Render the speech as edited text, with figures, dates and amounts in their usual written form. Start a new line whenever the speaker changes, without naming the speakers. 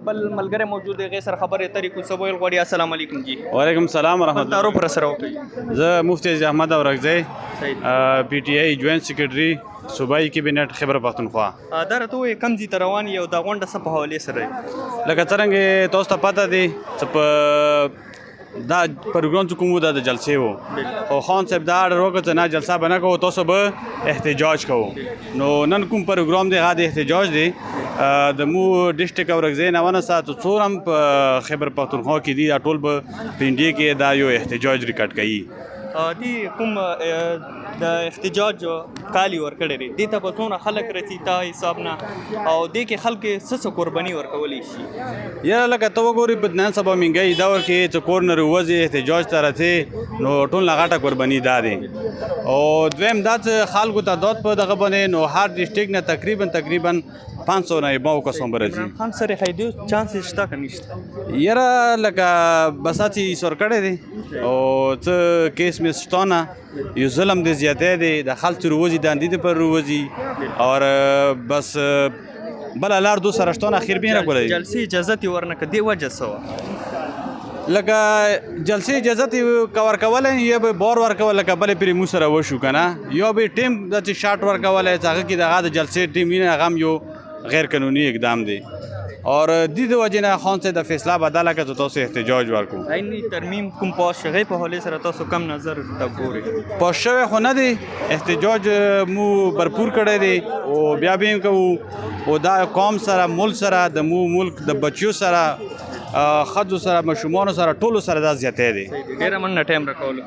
بل ملګری موجود دی، هغې سره خبرې اترې کوو. څه ویل غواړي؟ السلام علیکم جی.
وعلیکم السلام ورحمۃ
خپل
اللہ.
تعارف را سره وکړئ.
زه مفتی عزیز احمد اورکزی،
صحیح.
پی ټی آی جوائنٹ سیکرټري صوبائی کابینټ خیبر پختونخوا.
دا راته ووایئ کوم ځای ته روان یې او دا غونډه څه په حوالې سره دی؟
لکه څرنګه تاسو ته پته دی چې په دا پروګرام چې کوم و دا د جلسې و، خو خان صاحب دا اډر وکړ چې نه جلسه به نه کوو، تاسو به احتجاج کوو. نو نن کوم پروګرام دی هغه د احتجاج دی د مو ډسټرک اورکزی نه ونسه تر څو هم په خیبر پختونخوا کې دي، دا ټول به په انډیا کې دا یو احتجاج ریکارډ کوي.
دی کوم د احتجاج کالي ورکړی دی، دې ته به څومره خلک رسي تا حساب نه، او دې کې خلک څه قرباني ورکولی شي؟
یاره لکه ته وګورې په نن سبا مهنګۍ دور کې چې کور نه راوځې احتجاج ته راځې، نو ټول نه غټه قرباني دا دی. او دویم دا چې خلکو ته داد په دغه باندې، نو هر ډسټرک نه تقریبا 500 نایباو کسان به راځي.
عمران خان سره خیدو چانس شته که نشته؟
یاره لکه بساتې سور کړی دی او څه کیس مې شته نه، یو ظلم دی زیاتی دی، د خلک روځي د اندي پر روځي او بس بله لار دو سره شته نه اخر بین را کولی.
جلسې اجازه یې ورنکړه، دې وجه څه وه؟
لکه جلسې اجازت یې ورکولی، یا به بار ورکول لکه بلې پرې مو سره وشو که نه، یا به ټیم داسې شاټ ورکولی چې هغه کې د هغه د جلسې ټیم وي، هغه هم یو غیر قانوني اقدام دی. اور دې د وجې نه خان صاحب د فیصله بدله کړه چې تاسو احتجاج وکړو.
عیني ترمیم کوم پاس شوی په حوالې سره تاسو کم نظر ته ګورئ؟
پاس شوی خو نه دی، احتجاج مو برپور کړی دی او بیا به یې کوو. او دا قوم سره، ملک سره، د مو ملک د بچیو سره، ښځو سره، ماشومانو سره، ټولو سره دا زیاتی دی.
ډېره مننه ټایم راکولو.